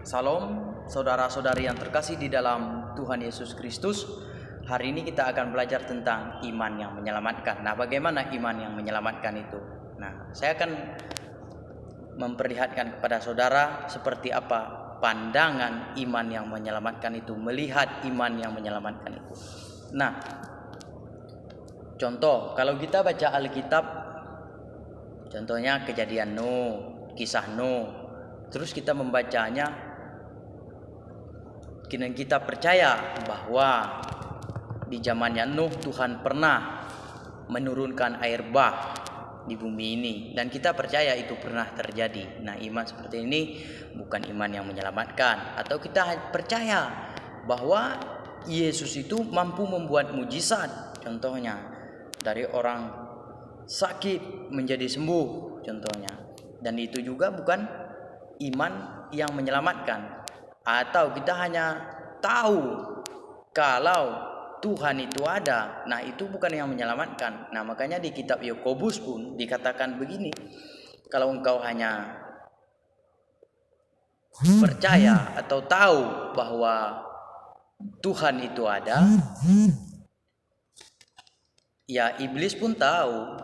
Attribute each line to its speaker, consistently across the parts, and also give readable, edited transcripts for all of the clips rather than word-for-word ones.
Speaker 1: Salam saudara-saudari yang terkasih di dalam Tuhan Yesus Kristus. Hari ini kita akan belajar tentang iman yang menyelamatkan. Nah, bagaimana iman yang menyelamatkan itu? Nah, saya akan memperlihatkan kepada saudara seperti apa pandangan iman yang menyelamatkan itu, melihat iman yang menyelamatkan itu. Nah, contoh kalau kita baca Alkitab, contohnya kejadian Nuh, kisah Nuh, terus kita membacanya, kita percaya bahwa di zamannya Nuh Tuhan pernah menurunkan air bah di bumi ini, dan kita percaya itu pernah terjadi. Nah, iman seperti ini bukan iman yang menyelamatkan. Atau kita percaya bahwa Yesus itu mampu membuat mujizat, contohnya dari orang sakit menjadi sembuh, contohnya, dan itu juga bukan iman yang menyelamatkan. Atau kita hanya tahu kalau Tuhan itu ada, nah itu bukan yang menyelamatkan. Nah, makanya di kitab Yakobus pun dikatakan begini, kalau engkau hanya percaya atau tahu bahwa Tuhan itu ada, ya iblis pun tahu,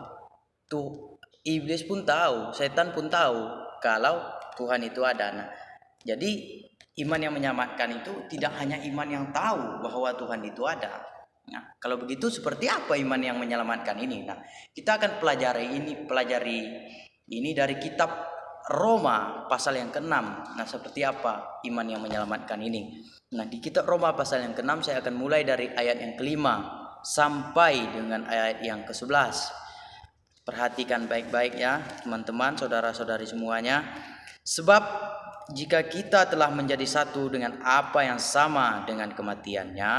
Speaker 1: setan pun tahu kalau Tuhan itu ada. Nah, jadi iman yang menyelamatkan itu tidak hanya iman yang tahu bahwa Tuhan itu ada. Nah, kalau begitu seperti apa iman yang menyelamatkan ini? Nah, kita akan pelajari ini dari kitab Roma pasal yang ke-6. Nah, seperti apa iman yang menyelamatkan ini? Nah, di kitab Roma pasal yang ke-6 saya akan mulai dari ayat yang ke-5 sampai dengan ayat yang ke-11. Perhatikan baik-baik ya, teman-teman, saudara-saudari semuanya. Sebab jika kita telah menjadi satu dengan apa yang sama dengan kematiannya,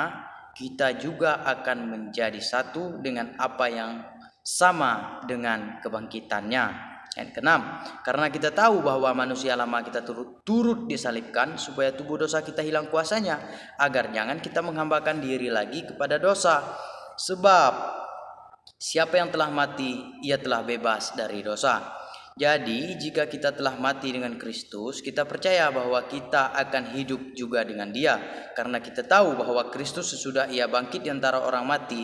Speaker 1: kita juga akan menjadi satu dengan apa yang sama dengan kebangkitannya. Ayat ke-6, karena kita tahu bahwa manusia lama kita turut disalibkan supaya tubuh dosa kita hilang kuasanya, agar jangan kita menghambakan diri lagi kepada dosa. Sebab siapa yang telah mati, ia telah bebas dari dosa. Jadi jika kita telah mati dengan Kristus, kita percaya bahwa kita akan hidup juga dengan Dia, karena kita tahu bahwa Kristus sesudah Ia bangkit di antara orang mati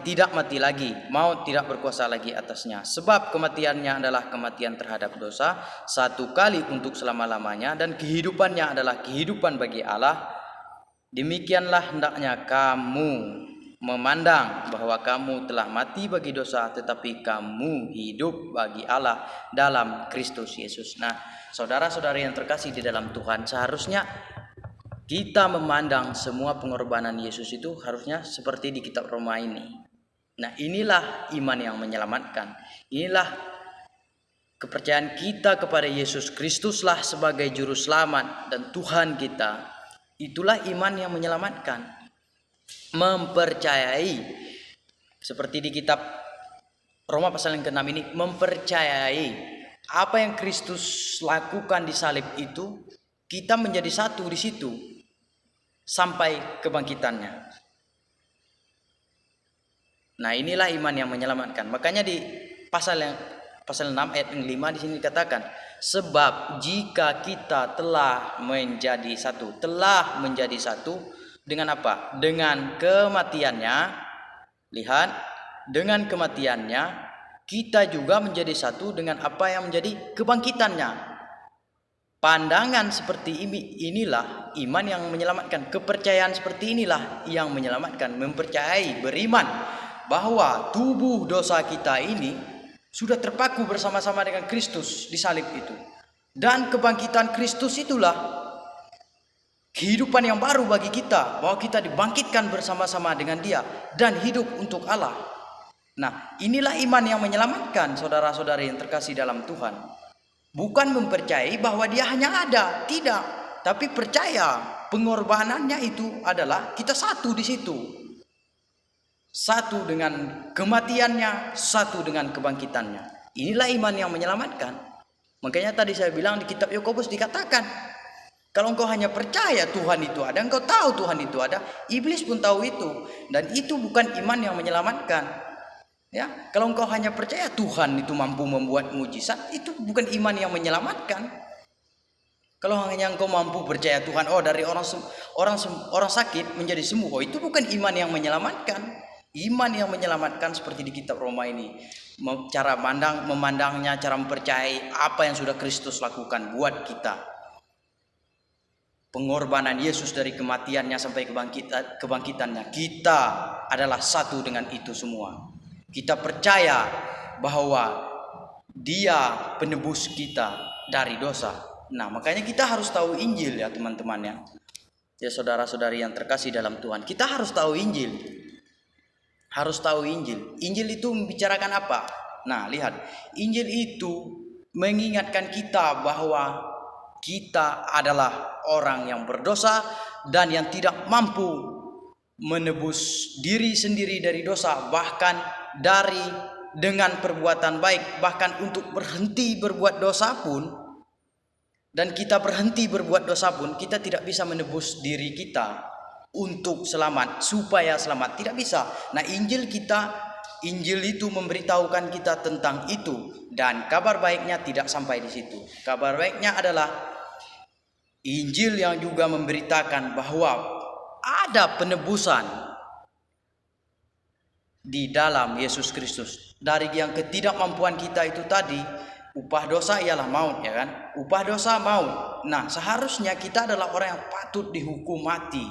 Speaker 1: tidak mati lagi, maut tidak berkuasa lagi atasnya. Sebab kematiannya adalah kematian terhadap dosa satu kali untuk selama-lamanya, dan kehidupannya adalah kehidupan bagi Allah. Demikianlah hendaknya kamu memandang bahwa kamu telah mati bagi dosa, tetapi kamu hidup bagi Allah dalam Kristus Yesus. Nah, saudara-saudari yang terkasih di dalam Tuhan, seharusnya kita memandang semua pengorbanan Yesus itu harusnya seperti di kitab Roma ini. Nah, inilah iman yang menyelamatkan. Inilah kepercayaan kita kepada Yesus Kristuslah sebagai juru selamat dan Tuhan kita. Itulah iman yang menyelamatkan. Mempercayai, seperti di kitab Roma pasal yang ke-6 ini, mempercayai apa yang Kristus lakukan di salib itu, kita menjadi satu di situ sampai kebangkitannya. Nah, inilah iman yang menyelamatkan. Makanya di pasal 6 ayat 5 di sini dikatakan, sebab jika kita telah menjadi satu dengan apa? Dengan kematiannya. Lihat, dengan kematiannya kita juga menjadi satu dengan apa yang menjadi kebangkitannya. Pandangan seperti inilah iman yang menyelamatkan. Kepercayaan seperti inilah yang menyelamatkan. Mempercayai, beriman bahwa tubuh dosa kita ini sudah terpaku bersama-sama dengan Kristus di salib itu. Dan kebangkitan Kristus itulah kehidupan yang baru bagi kita, bahwa kita dibangkitkan bersama-sama dengan Dia dan hidup untuk Allah. Nah, inilah iman yang menyelamatkan, saudara-saudari yang terkasih dalam Tuhan. Bukan mempercayai bahwa Dia hanya ada, tidak, tapi percaya pengorbanannya itu adalah kita satu di situ. Satu dengan kematiannya, satu dengan kebangkitannya. Inilah iman yang menyelamatkan. Makanya tadi saya bilang di kitab Yakobus dikatakan, kalau engkau hanya percaya Tuhan itu ada, engkau tahu Tuhan itu ada, iblis pun tahu itu, dan itu bukan iman yang menyelamatkan. Ya, kalau engkau hanya percaya Tuhan itu mampu membuat mujizat, itu bukan iman yang menyelamatkan. Kalau hanya engkau mampu percaya Tuhan, oh dari orang sakit menjadi sembuh, oh itu bukan iman yang menyelamatkan. Iman yang menyelamatkan seperti di kitab Roma ini, cara memandangnya, cara mempercayai apa yang sudah Kristus lakukan buat kita. Pengorbanan Yesus dari kematiannya sampai kebangkitannya, kita adalah satu dengan itu semua. Kita percaya bahwa Dia penebus kita dari dosa. Nah, makanya kita harus tahu Injil ya teman-teman ya. Ya saudara-saudari yang terkasih dalam Tuhan, kita harus tahu Injil. Harus tahu Injil. Injil itu membicarakan apa? Nah, lihat. Injil itu mengingatkan kita bahwa kita adalah orang yang berdosa dan yang tidak mampu menebus diri sendiri dari dosa, bahkan dengan perbuatan baik, bahkan untuk berhenti berbuat dosa pun. Dan kita berhenti berbuat dosa pun, kita tidak bisa menebus diri kita untuk selamat, supaya selamat, tidak bisa. Nah, Injil itu memberitahukan kita tentang itu, dan kabar baiknya tidak sampai di situ. Kabar baiknya adalah Injil yang juga memberitakan bahwa ada penebusan di dalam Yesus Kristus. Dari yang ketidakmampuan kita itu tadi, upah dosa ialah maut, ya kan? Upah dosa maut. Nah, seharusnya kita adalah orang yang patut dihukum mati,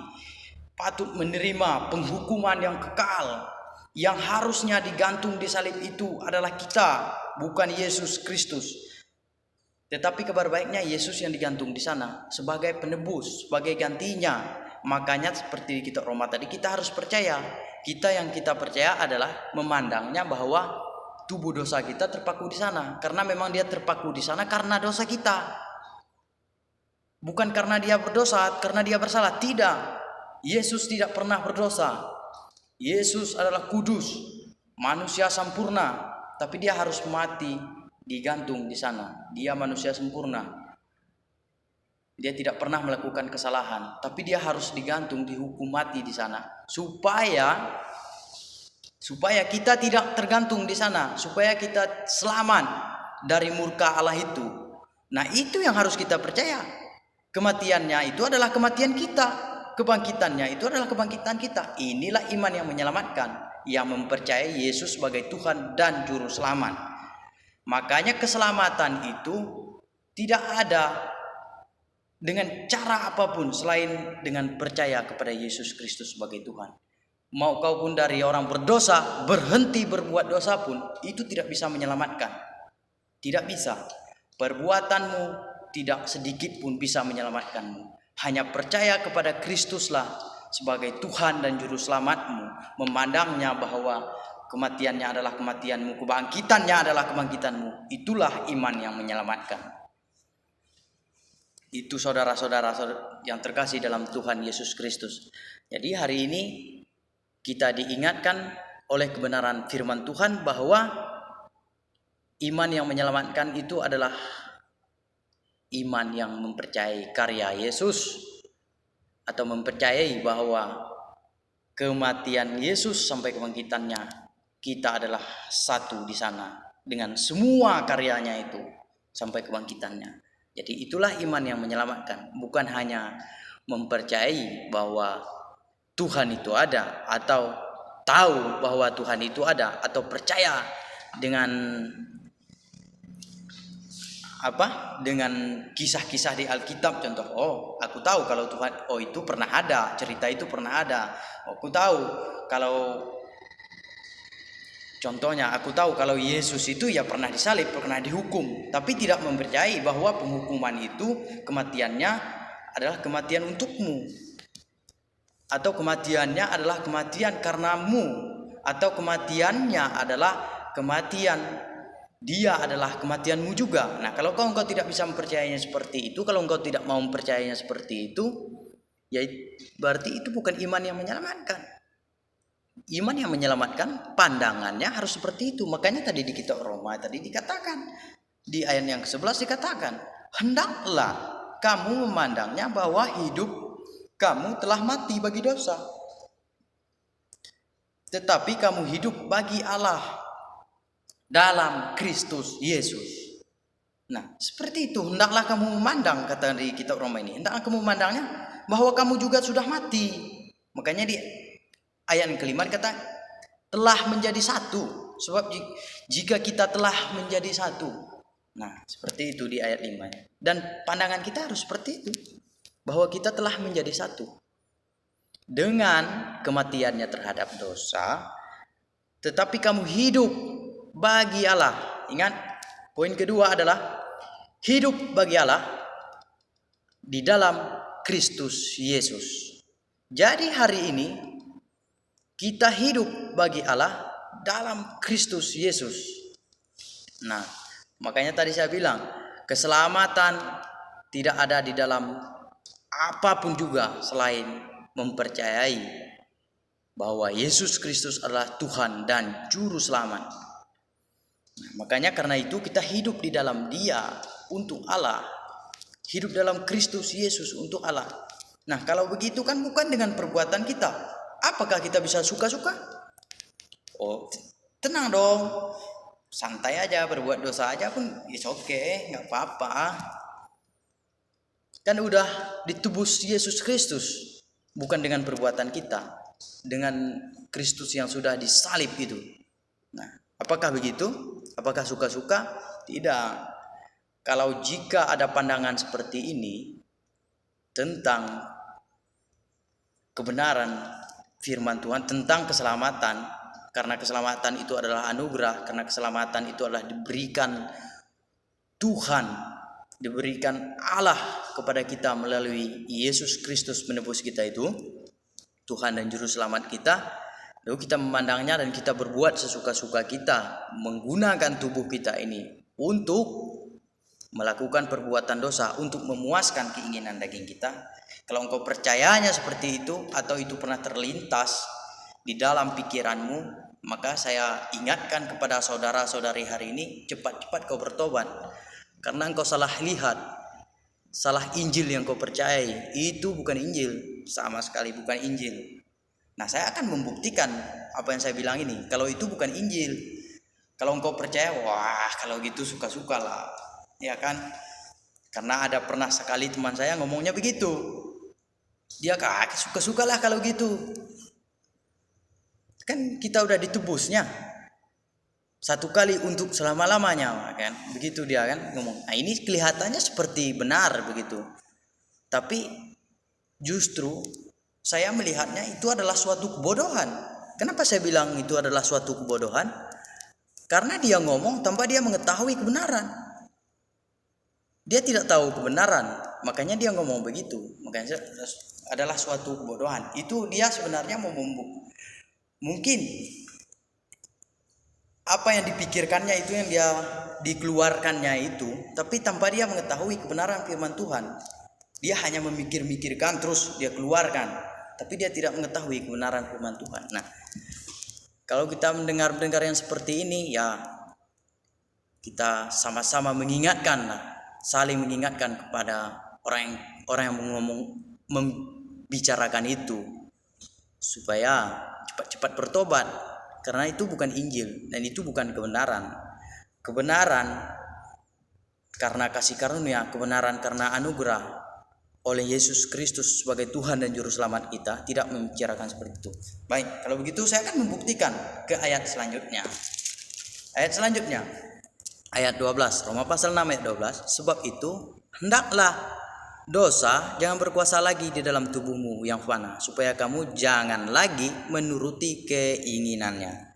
Speaker 1: patut menerima penghukuman yang kekal. Yang harusnya digantung di salib itu adalah kita, bukan Yesus Kristus. Tetapi kabar baiknya Yesus yang digantung di sana sebagai penebus, sebagai gantinya. Makanya seperti di kitab Roma tadi, kita harus percaya. Yang kita percaya adalah memandangnya bahwa tubuh dosa kita terpaku di sana, karena memang dia terpaku di sana karena dosa kita, bukan karena dia berdosa, karena dia bersalah. Tidak, Yesus tidak pernah berdosa. Yesus adalah kudus, manusia sempurna, tapi dia harus mati digantung di sana. Dia manusia sempurna, dia tidak pernah melakukan kesalahan, tapi dia harus digantung, dihukum mati di sana, supaya kita tidak tergantung di sana, supaya kita selamat dari murka Allah itu. Nah, itu yang harus kita percaya. Kematiannya itu adalah kematian kita, kebangkitannya itu adalah kebangkitan kita. Inilah iman yang menyelamatkan, yang mempercayai Yesus sebagai Tuhan dan Juru Selamat. Makanya keselamatan itu tidak ada dengan cara apapun selain dengan percaya kepada Yesus Kristus sebagai Tuhan. Mau kau pun dari orang berdosa, berhenti berbuat dosa pun, itu tidak bisa menyelamatkan. Tidak bisa. Perbuatanmu tidak sedikit pun bisa menyelamatkanmu. Hanya percaya kepada Kristuslah sebagai Tuhan dan Juru Selamatmu. Memandangnya bahwa kematiannya adalah kematianmu, kebangkitannya adalah kebangkitanmu. Itulah iman yang menyelamatkan. Itu saudara-saudara yang terkasih dalam Tuhan Yesus Kristus. Jadi hari ini kita diingatkan oleh kebenaran firman Tuhan bahwa iman yang menyelamatkan itu adalah iman yang mempercayai karya Yesus, atau mempercayai bahwa kematian Yesus sampai kebangkitannya, kita adalah satu di sana dengan semua karyanya itu sampai kebangkitannya. Jadi itulah iman yang menyelamatkan, bukan hanya mempercayai bahwa Tuhan itu ada, atau tahu bahwa Tuhan itu ada, atau percaya dengan kisah-kisah di Alkitab. Contoh, aku tahu kalau Tuhan, itu pernah ada, cerita itu pernah ada. Aku tahu kalau, contohnya, aku tahu kalau Yesus itu ya pernah disalib, pernah dihukum, tapi tidak mempercayai bahwa penghukuman itu kematiannya adalah kematian untukmu, atau kematiannya adalah kematian karenamu, atau kematiannya adalah kematian, dia adalah kematianmu juga. Nah, kalau engkau tidak bisa mempercayainya seperti itu, kalau engkau tidak mau mempercayainya seperti itu, ya berarti itu bukan iman yang menyelamatkan. Iman yang menyelamatkan pandangannya harus seperti itu. Makanya tadi di kitab Roma tadi dikatakan, di ayat yang ke-11 dikatakan, hendaklah kamu memandangnya bahwa hidup kamu telah mati bagi dosa, tetapi kamu hidup bagi Allah dalam Kristus Yesus. Nah, seperti itu hendaklah kamu memandang, kata di kitab Roma ini. Hendaklah kamu memandangnya bahwa kamu juga sudah mati. Makanya di ayat yang kelima kata telah menjadi satu. Sebab jika kita telah menjadi satu. Nah, seperti itu di ayat 5. Dan pandangan kita harus seperti itu. Bahwa kita telah menjadi satu. Dengan kematiannya terhadap dosa, tetapi kamu hidup bagi Allah. Ingat, poin kedua adalah hidup bagi Allah di dalam Kristus Yesus. Jadi hari ini kita hidup bagi Allah dalam Kristus Yesus. Nah, makanya tadi saya bilang, keselamatan tidak ada di dalam apapun juga selain mempercayai bahwa Yesus Kristus adalah Tuhan dan Juru Selamat. Nah, makanya karena itu kita hidup di dalam Dia untuk Allah. Hidup dalam Kristus Yesus untuk Allah. Nah, kalau begitu kan bukan dengan perbuatan kita. Apakah kita bisa suka-suka? Oh, tenang dong. Santai aja, berbuat dosa aja pun it's okay, nggak apa-apa. Kan udah ditebus Yesus Kristus, bukan dengan perbuatan kita, dengan Kristus yang sudah disalib itu. Nah, apakah begitu? Apakah suka-suka? Tidak. Kalau jika ada pandangan seperti ini tentang kebenaran firman Tuhan, tentang keselamatan, karena keselamatan itu adalah anugerah, karena keselamatan itu adalah diberikan Tuhan, diberikan Allah kepada kita melalui Yesus Kristus menebus kita itu, Tuhan dan Juru Selamat kita. Lalu kita memandangnya dan kita berbuat sesuka-suka kita, menggunakan tubuh kita ini untuk melakukan perbuatan dosa, untuk memuaskan keinginan daging kita. Kalau engkau percayanya seperti itu, atau itu pernah terlintas di dalam pikiranmu, maka saya ingatkan kepada saudara-saudari hari ini, cepat-cepat kau bertobat. Karena engkau salah lihat, salah Injil yang kau percayai. Itu bukan Injil, sama sekali bukan Injil. Nah, saya akan membuktikan apa yang saya bilang ini. Kalau itu bukan Injil, kalau engkau percaya, wah kalau gitu suka-suka lah, ya kan? Karena ada pernah sekali teman saya ngomongnya begitu. Dia suka-suka lah kalau gitu. Kan kita udah ditebusnya satu kali untuk selama-lamanya, kan? Begitu dia kan ngomong. Nah, ini kelihatannya seperti benar begitu. Tapi justru saya melihatnya itu adalah suatu kebodohan. Kenapa saya bilang itu adalah suatu kebodohan? Karena dia ngomong tanpa dia mengetahui kebenaran. Dia tidak tahu kebenaran, makanya dia ngomong begitu. Makanya adalah suatu kebodohan. Itu dia sebenarnya mau mungkin apa yang dipikirkannya itu yang dia dikeluarkannya itu, tapi tanpa dia mengetahui kebenaran firman Tuhan. Dia hanya memikir-mikirkan terus dia keluarkan, tapi dia tidak mengetahui kebenaran firman Tuhan. Nah, kalau kita mendengar yang seperti ini, ya kita sama-sama mengingatkan, saling mengingatkan kepada orang yang membicarakan itu supaya cepat-cepat bertobat, karena itu bukan Injil dan itu bukan kebenaran. Kebenaran karena kasih karunia, kebenaran karena anugerah oleh Yesus Kristus sebagai Tuhan dan Juru Selamat kita, tidak membicarakan seperti itu. Baik, kalau begitu saya akan membuktikan ke ayat selanjutnya. Ayat selanjutnya, ayat 12, Roma pasal 6 ayat 12. Sebab itu hendaklah dosa jangan berkuasa lagi di dalam tubuhmu yang fana, supaya kamu jangan lagi menuruti keinginannya.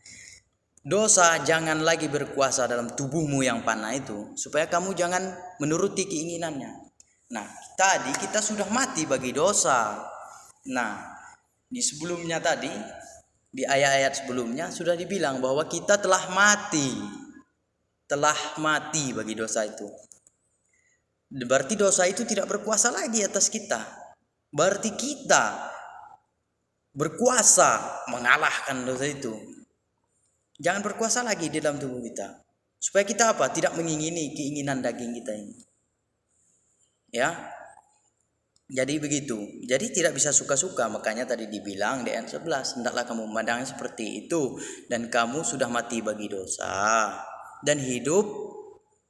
Speaker 1: Dosa jangan lagi berkuasa dalam tubuhmu yang fana itu, supaya kamu jangan menuruti keinginannya. Nah, tadi kita sudah mati bagi dosa. Nah, di sebelumnya tadi, di ayat-ayat sebelumnya sudah dibilang bahwa kita telah mati bagi dosa itu. Berarti dosa itu tidak berkuasa lagi atas kita. Berarti kita berkuasa mengalahkan dosa itu. Jangan berkuasa lagi di dalam tubuh kita. Supaya kita apa? Tidak mengingini keinginan daging kita ini. Ya. Jadi begitu. Jadi tidak bisa suka-suka. Makanya tadi dibilang di ayat 11, hendaklah kamu memandangnya seperti itu, dan kamu sudah mati bagi dosa dan hidup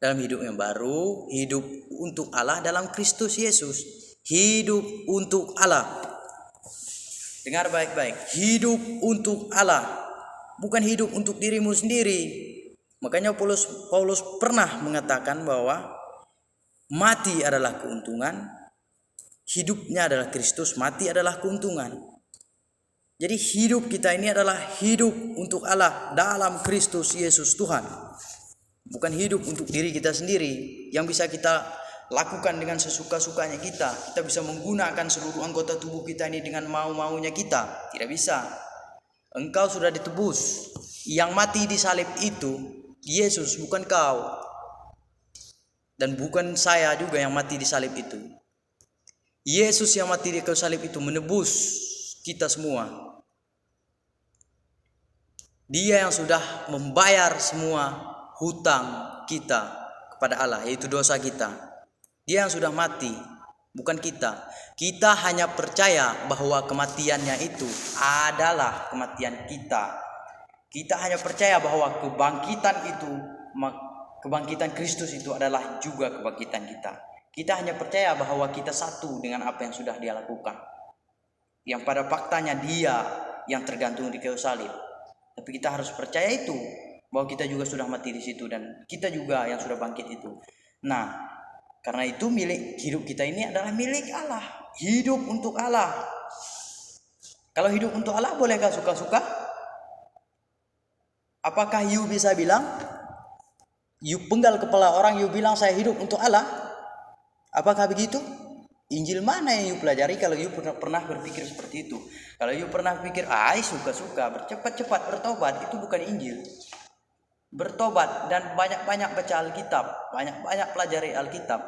Speaker 1: dalam hidup yang baru, hidup untuk Allah dalam Kristus Yesus. Hidup untuk Allah. Dengar baik-baik, hidup untuk Allah, bukan hidup untuk dirimu sendiri. Makanya Paulus pernah mengatakan bahwa mati adalah keuntungan, hidupnya adalah Kristus, mati adalah keuntungan. Jadi hidup kita ini adalah hidup untuk Allah dalam Kristus Yesus Tuhan. Bukan hidup untuk diri kita sendiri yang bisa kita lakukan dengan sesuka-sukanya kita. Kita bisa menggunakan seluruh anggota tubuh kita ini dengan mau-maunya kita. Tidak bisa. Engkau sudah ditebus. Yang mati di salib itu Yesus, bukan kau. Dan bukan saya juga yang mati di salib itu. Yesus yang mati di kayu salib itu menebus kita semua. Dia yang sudah membayar semua hutang kita kepada Allah, yaitu dosa kita. Dia yang sudah mati, bukan kita. Kita hanya percaya bahwa kematiannya itu adalah kematian kita. Kita hanya percaya bahwa kebangkitan Kristus itu adalah juga kebangkitan kita. Kita hanya percaya bahwa kita satu dengan apa yang sudah Dia lakukan. Yang pada faktanya Dia yang tergantung di kayu salib. Tapi kita harus percaya itu, bahwa kita juga sudah mati di situ dan kita juga yang sudah bangkit itu. Nah, karena itu hidup kita ini adalah milik Allah. Hidup untuk Allah. Kalau hidup untuk Allah, bolehkah suka-suka? Apakah you bisa bilang, you penggal kepala orang, you bilang saya hidup untuk Allah? Apakah begitu? Injil mana yang you pelajari kalau you pernah berpikir seperti itu? Kalau you pernah pikir, suka-suka, bercepat-cepat bertobat, itu bukan Injil. Bertobat dan banyak-banyak baca Alkitab, banyak-banyak pelajari Alkitab.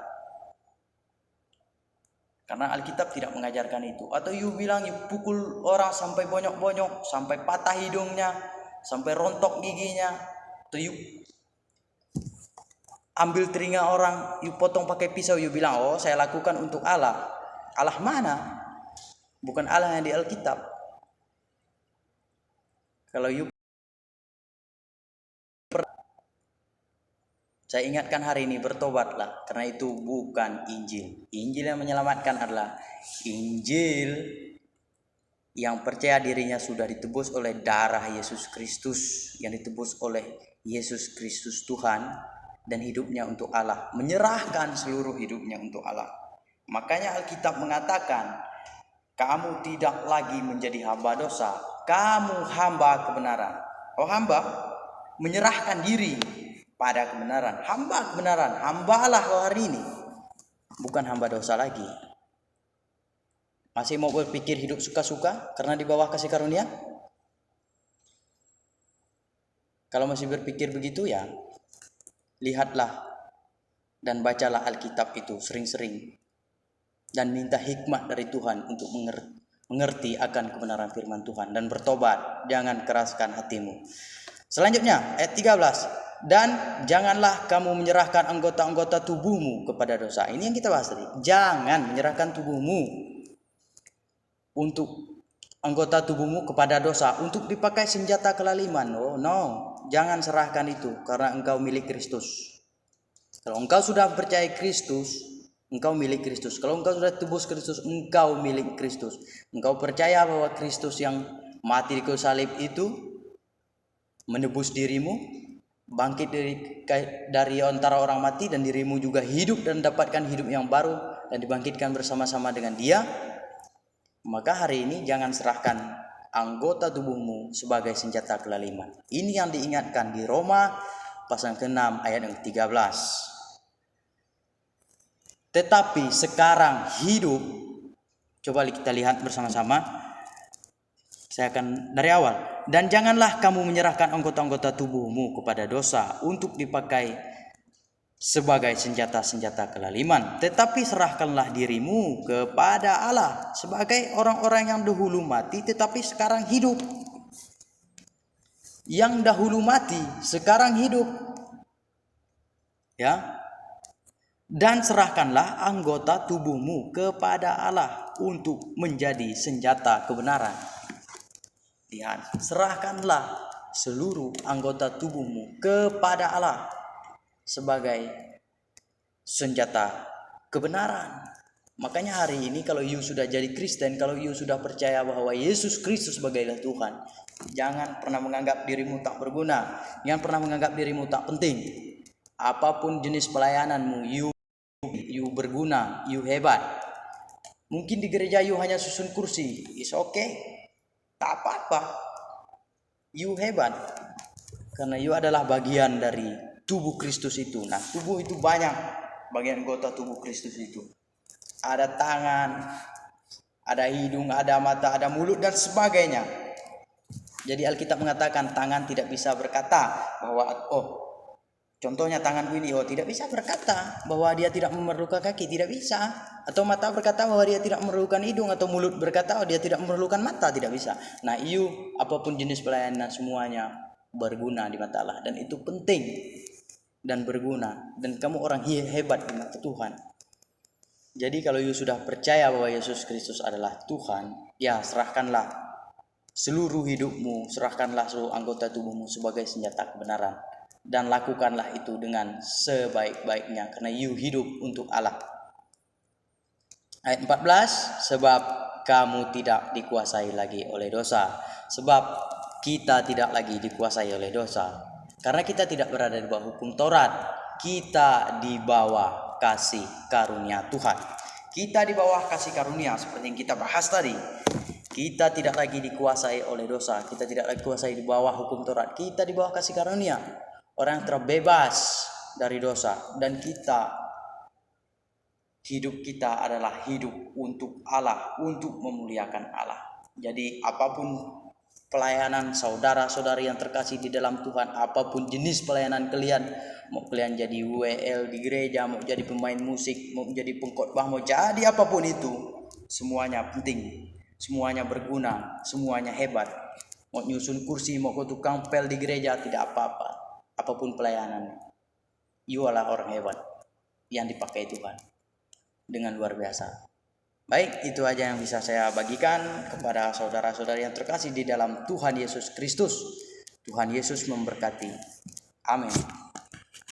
Speaker 1: Karena Alkitab tidak mengajarkan itu. Atau you bilang you pukul orang sampai bonyok-bonyok, sampai patah hidungnya, sampai rontok giginya. Atau you ambil telinga orang, you potong pakai pisau, you bilang, oh saya lakukan untuk Allah. Allah mana? Bukan Allah yang di Alkitab. Kalau you, saya ingatkan hari ini, bertobatlah. Karena itu bukan Injil. Injil yang menyelamatkan adalah Injil yang percaya dirinya sudah ditebus oleh darah Yesus Kristus, yang ditebus oleh Yesus Kristus Tuhan, dan hidupnya untuk Allah, menyerahkan seluruh hidupnya untuk Allah. Makanya Alkitab mengatakan, kamu tidak lagi menjadi hamba dosa, kamu hamba kebenaran. Oh, hamba menyerahkan diri pada kebenaran, hamba kebenaran, hamba Allah hari ini, bukan hamba dosa lagi. Masih mau berpikir hidup suka-suka karena di bawah kasih karunia? Kalau masih berpikir begitu, ya lihatlah dan bacalah Alkitab itu sering-sering dan minta hikmat dari Tuhan untuk mengerti akan kebenaran firman Tuhan dan bertobat. Jangan keraskan hatimu. Selanjutnya ayat 13, dan janganlah kamu menyerahkan anggota-anggota tubuhmu kepada dosa. Ini yang kita bahas tadi. Jangan menyerahkan tubuhmu untuk anggota tubuhmu kepada dosa untuk dipakai senjata kelaliman. Oh no, jangan serahkan itu, karena engkau milik Kristus. Kalau engkau sudah percaya Kristus, engkau milik Kristus. Kalau engkau sudah tebus Kristus, engkau milik Kristus. Engkau percaya bahwa Kristus yang mati di kayu salib itu menebus dirimu, bangkit dari antara orang mati, dan dirimu juga hidup dan dapatkan hidup yang baru dan dibangkitkan bersama-sama dengan Dia. Maka hari ini jangan serahkan anggota tubuhmu sebagai senjata kelaliman. Ini yang diingatkan di Roma pasal ke-6 ayat yang 13. Tetapi sekarang hidup, coba kita lihat bersama-sama. Saya akan dari awal. Dan janganlah kamu menyerahkan anggota-anggota tubuhmu kepada dosa untuk dipakai sebagai senjata-senjata kelaliman, tetapi serahkanlah dirimu kepada Allah sebagai orang-orang yang dahulu mati tetapi sekarang hidup. Yang dahulu mati sekarang hidup. Ya. Dan serahkanlah anggota tubuhmu kepada Allah untuk menjadi senjata kebenaran. Lihat, serahkanlah seluruh anggota tubuhmu kepada Allah sebagai senjata kebenaran. Makanya hari ini kalau you sudah jadi Kristen, kalau you sudah percaya bahwa Yesus Kristus sebagailah Tuhan, jangan pernah menganggap dirimu tak berguna, jangan pernah menganggap dirimu tak penting. Apapun jenis pelayananmu, you berguna, you hebat. Mungkin di gereja you hanya susun kursi, is okay, tak apa-apa, you hebat, karena you adalah bagian dari tubuh Kristus itu. Nah, tubuh itu banyak bagian anggota tubuh Kristus itu. Ada tangan, ada hidung, ada mata, ada mulut dan sebagainya. Jadi Alkitab mengatakan tangan tidak bisa berkata bahwa contohnya tanganku ini tidak bisa berkata bahwa dia tidak memerlukan kaki, tidak bisa. Atau mata berkata bahwa dia tidak memerlukan hidung, atau mulut berkata dia tidak memerlukan mata, tidak bisa. Nah, apapun jenis pelayanan semuanya berguna di mata Allah, dan itu penting dan berguna, dan kamu orang hebat di mata Tuhan. Jadi kalau you sudah percaya bahwa Yesus Kristus adalah Tuhan, ya serahkanlah seluruh hidupmu, serahkanlah seluruh anggota tubuhmu sebagai senjata kebenaran, dan lakukanlah itu dengan sebaik-baiknya, karena you hidup untuk Allah. Ayat 14, sebab kamu tidak dikuasai lagi oleh dosa. Sebab kita tidak lagi dikuasai oleh dosa, karena kita tidak berada di bawah hukum Taurat, kita di bawah kasih karunia Tuhan. Kita di bawah kasih karunia, seperti yang kita bahas tadi. Kita tidak lagi dikuasai oleh dosa, kita tidak lagi dikuasai di bawah hukum Taurat, kita di bawah kasih karunia, orang terbebas dari dosa. Dan hidup kita adalah hidup untuk Allah, untuk memuliakan Allah. Jadi apapun pelayanan saudara-saudari yang terkasih di dalam Tuhan, apapun jenis pelayanan kalian, mau kalian jadi WL di gereja, mau jadi pemain musik, mau jadi pengkhotbah, mau jadi apapun itu, semuanya penting, semuanya berguna, semuanya hebat. Mau nyusun kursi, mau tukang pel di gereja, tidak apa-apa. Apapun pelayanannya, you adalah orang hebat yang dipakai Tuhan dengan luar biasa. Baik, itu aja yang bisa saya bagikan kepada saudara-saudari yang terkasih di dalam Tuhan Yesus Kristus. Tuhan Yesus memberkati. Amin.